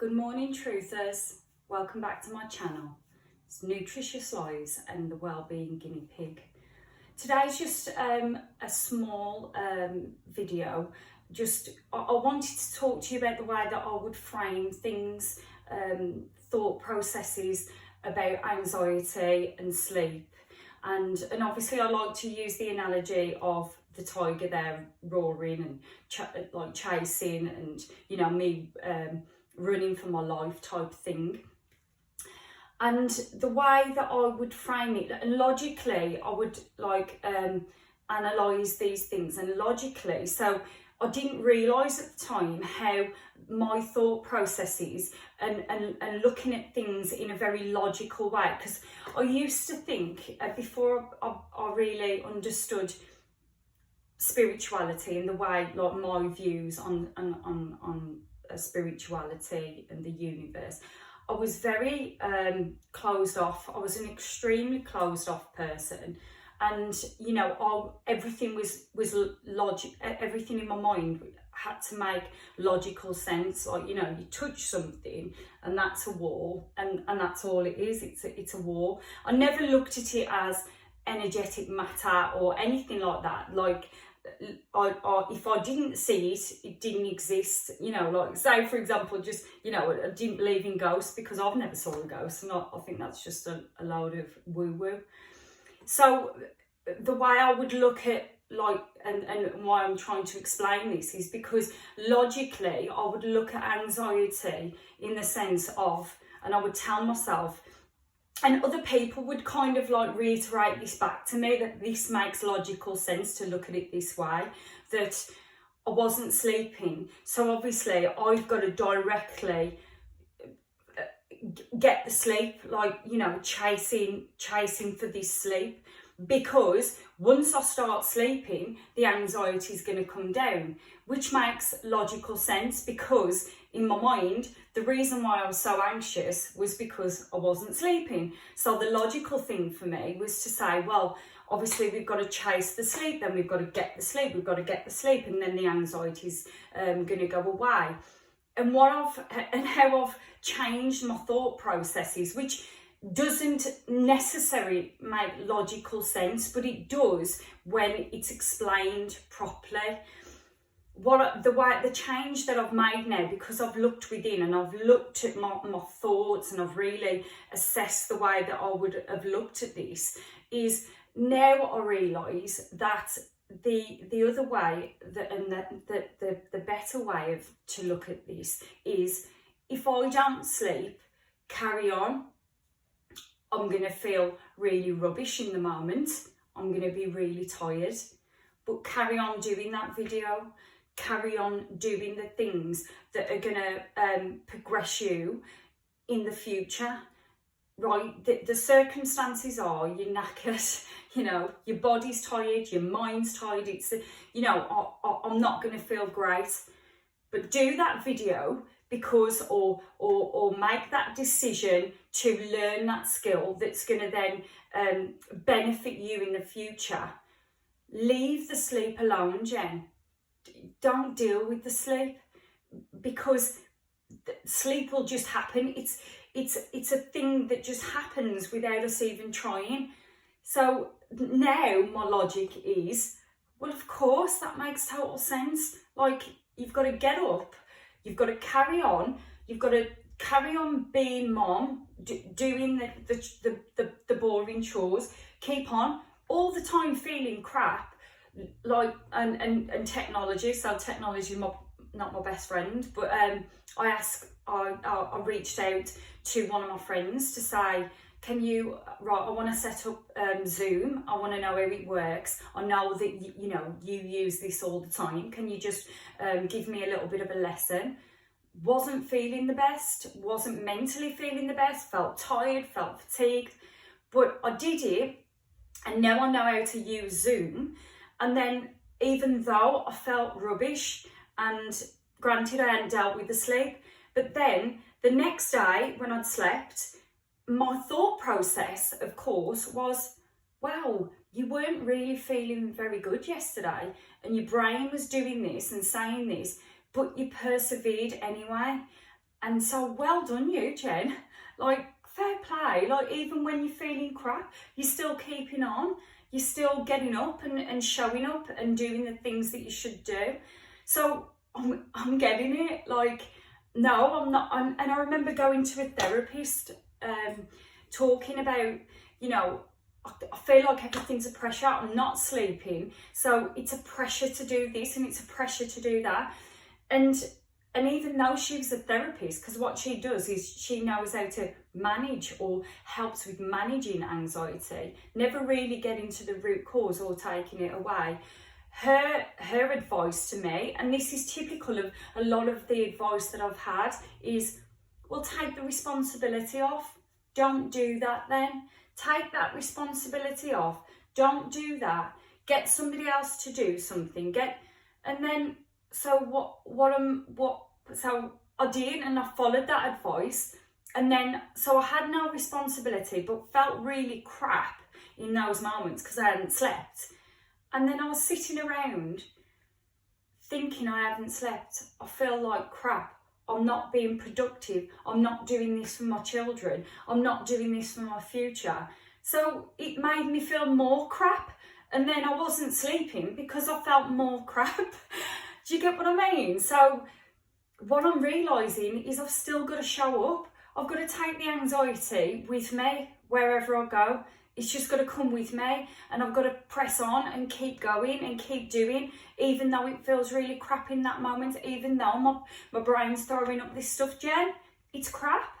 Good morning, truthers. Welcome back to my channel. It's Nutritious Lives and the Wellbeing Guinea Pig. Today's just a small video. I wanted to talk to you about the way that I would frame things, thought processes about anxiety and sleep. And obviously I like to use the analogy of the tiger there roaring and chasing and, me running for my life type thing. And the way that I would frame it, and logically, I would analyse these things and logically. So I didn't realise at the time how my thought processes and looking at things in a very logical way. Because I used to think, before I really understood spirituality and the way, like my views on spirituality and the universe, I was very closed off. I was an extremely closed off person, and everything was logic. Everything in my mind had to make logical sense. Like, you touch something and that's a wall, and that's all it is. It's a wall. I never looked at it as energetic matter or anything like that. Like, if I didn't see it, it didn't exist. Like, say for example, just I didn't believe in ghosts because I've never saw a ghost, and I think that's just a load of woo-woo. So the way I would look at, and why I'm trying to explain this is because logically I would look at anxiety in the sense of, and I would tell myself, and other people would kind of reiterate this back to me, that this makes logical sense to look at it this way, that I wasn't sleeping. So obviously I've got to directly get the sleep, chasing for this sleep. Because once I start sleeping, the anxiety is going to come down, which makes logical sense, because in my mind, the reason why I was so anxious was because I wasn't sleeping. So the logical thing for me was to say, well, obviously we've got to chase the sleep, then we've got to get the sleep, and then the anxiety is going to go away. And how I've changed my thought processes, which doesn't necessarily make logical sense, but it does when it's explained properly. The change that I've made now, because I've looked within and I've looked at my thoughts and I've really assessed the way that I would have looked at this, is now I realise that the other way, the better way to look at this is, if I don't sleep, carry on. I'm going to feel really rubbish in the moment. I'm going to be really tired. But carry on doing that video. Carry on doing the things that are going to progress you in the future. Right? The circumstances are, you're knackered, your body's tired, your mind's tired. I'm not going to feel great. But do that video, because or make that decision to learn that skill that's going to then benefit you in the future. Leave the sleep alone, Jen. Don't deal with the sleep, because sleep will just happen. It's a thing that just happens without us even trying. So now my logic is, well, of course that makes total sense. Like, you've got to get up. You've got to carry on. You've got to carry on being mom, doing the boring chores. Keep on all the time feeling crap, and technology. So technology is not my best friend, but I reached out to one of my friends to say, can you, I want to set up Zoom. I want to know how it works. I know that you use this all the time. Can you just give me a little bit of a lesson? Wasn't feeling the best, wasn't mentally feeling the best, felt tired, felt fatigued, but I did it, and now I know how to use Zoom. And then, even though I felt rubbish, and granted I hadn't dealt with the sleep, but then the next day when I'd slept, my thought process, of course, was, wow, you weren't really feeling very good yesterday, and your brain was doing this and saying this, but you persevered anyway. And so well done you, Jen. Like, fair play. Like, even when you're feeling crap, you're still keeping on. You're still getting up and showing up and doing the things that you should do. So I'm getting it. Like, no, I'm not. And I remember going to a therapist, talking about, you know, I feel like everything's a pressure. I'm not sleeping, so it's a pressure to do this and it's a pressure to do that. And even though she was a therapist, because what she does is she knows how to manage or helps with managing anxiety, never really getting to the root cause or taking it away. Her advice to me, and this is typical of a lot of the advice that I've had, is, well, take the responsibility off. Don't do that then. Take that responsibility off. Don't do that. Get somebody else to do something. So so I did, and I followed that advice, and then so I had no responsibility but felt really crap in those moments because I hadn't slept. And then I was sitting around thinking, I haven't slept, I feel like crap, I'm not being productive, I'm not doing this for my children, I'm not doing this for my future. So it made me feel more crap, and then I wasn't sleeping because I felt more crap. Do you get what I mean? So what I'm realising is I've still got to show up. I've got to take the anxiety with me wherever I go. It's just got to come with me, and I've got to press on and keep going and keep doing, even though it feels really crap in that moment, even though my brain's throwing up this stuff. Jen, it's crap,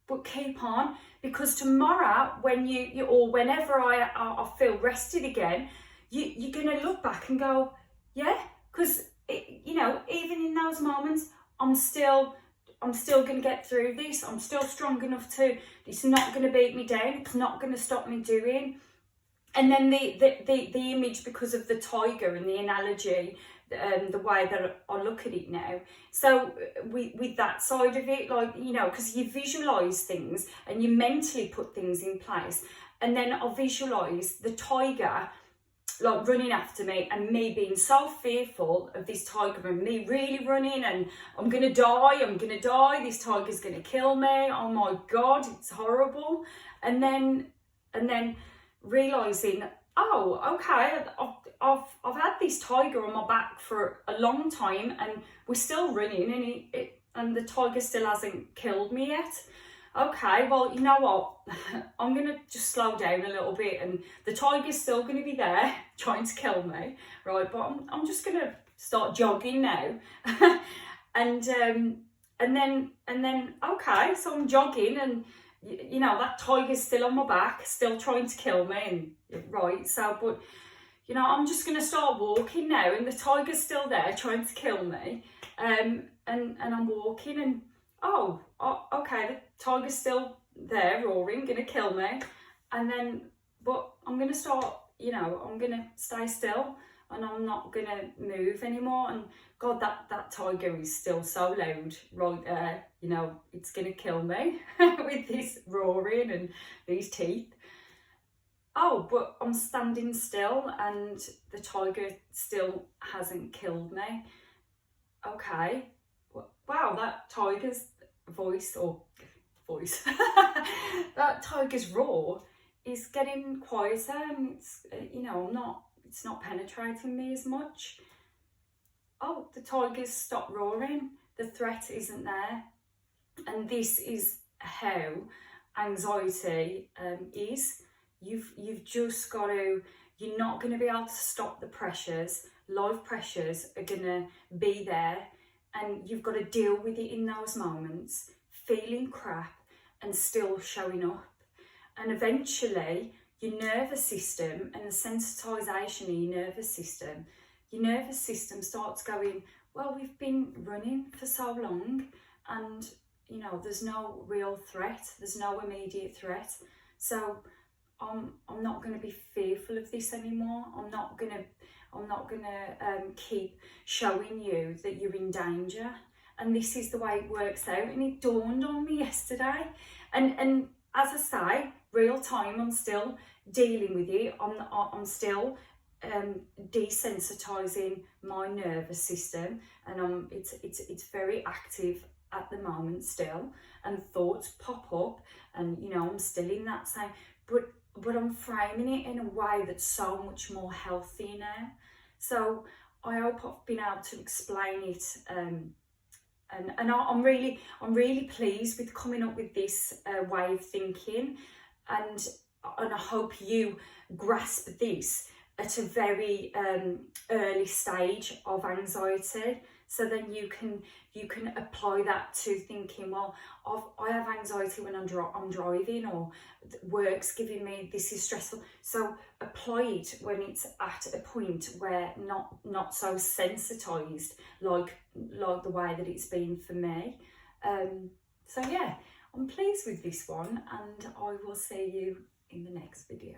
but keep on, because tomorrow when you or whenever I feel rested again, you're going to look back and go, yeah, because you know, even in those moments, I'm still going to get through this. I'm still strong enough to, it's not going to beat me down. It's not going to stop me doing. And then the image, because of the tiger and the analogy, the way that I look at it now. So with that side of it, like, you know, because you visualize things and you mentally put things in place. And then I visualize the tiger like running after me, and me being so fearful of this tiger and me really running, and I'm gonna die, this tiger's gonna kill me, oh my god, it's horrible. And then realizing, oh, okay, I've had this tiger on my back for a long time, and we're still running, and the tiger still hasn't killed me yet. Okay, well, you know what, I'm going to just slow down a little bit, and the tiger's still going to be there trying to kill me, right? But I'm just going to start jogging now. and then, okay, so I'm jogging, and, you know, that tiger's still on my back, still trying to kill me, and right, so, but, you know, I'm just going to start walking now, and the tiger's still there trying to kill me, and I'm walking, and oh, okay, the tiger's still there roaring, gonna kill me. And then, but I'm gonna start, you know, I'm gonna stay still, and I'm not gonna move anymore. And God, that tiger is still so loud right there, you know, it's gonna kill me with this roaring and these teeth. Oh, but I'm standing still, and the tiger still hasn't killed me. Okay. Wow, that tiger's voice, that tiger's roar is getting quieter, and it's, you know, it's not penetrating me as much. Oh, the tiger's stopped roaring, the threat isn't there. And this is how anxiety is. You've just got to, you're not going to be able to stop the pressures. Life pressures are going to be there, and you've got to deal with it in those moments, feeling crap and still showing up. And eventually your nervous system and the sensitization of your nervous system starts going, well, we've been running for so long, and, you know, there's no real threat, there's no immediate threat, so I'm not going to be fearful of this anymore. I'm not going to keep showing you that you're in danger. And this is the way it works out. And it dawned on me yesterday. And as I say, real time, I'm still dealing with it. I'm still desensitizing my nervous system, and it's very active at the moment still, and thoughts pop up, and you know, I'm still in that same, but I'm framing it in a way that's so much more healthy now. So I hope I've been able to explain it, and I'm really pleased with coming up with this way of thinking, and I hope you grasp this at a very early stage of anxiety, so then you can apply that to thinking, well, I have anxiety when I'm driving, or work's giving me, this is stressful. So apply it when it's at a point where not so sensitized like the way that it's been for me. So yeah, I'm pleased with this one, and I will see you in the next video.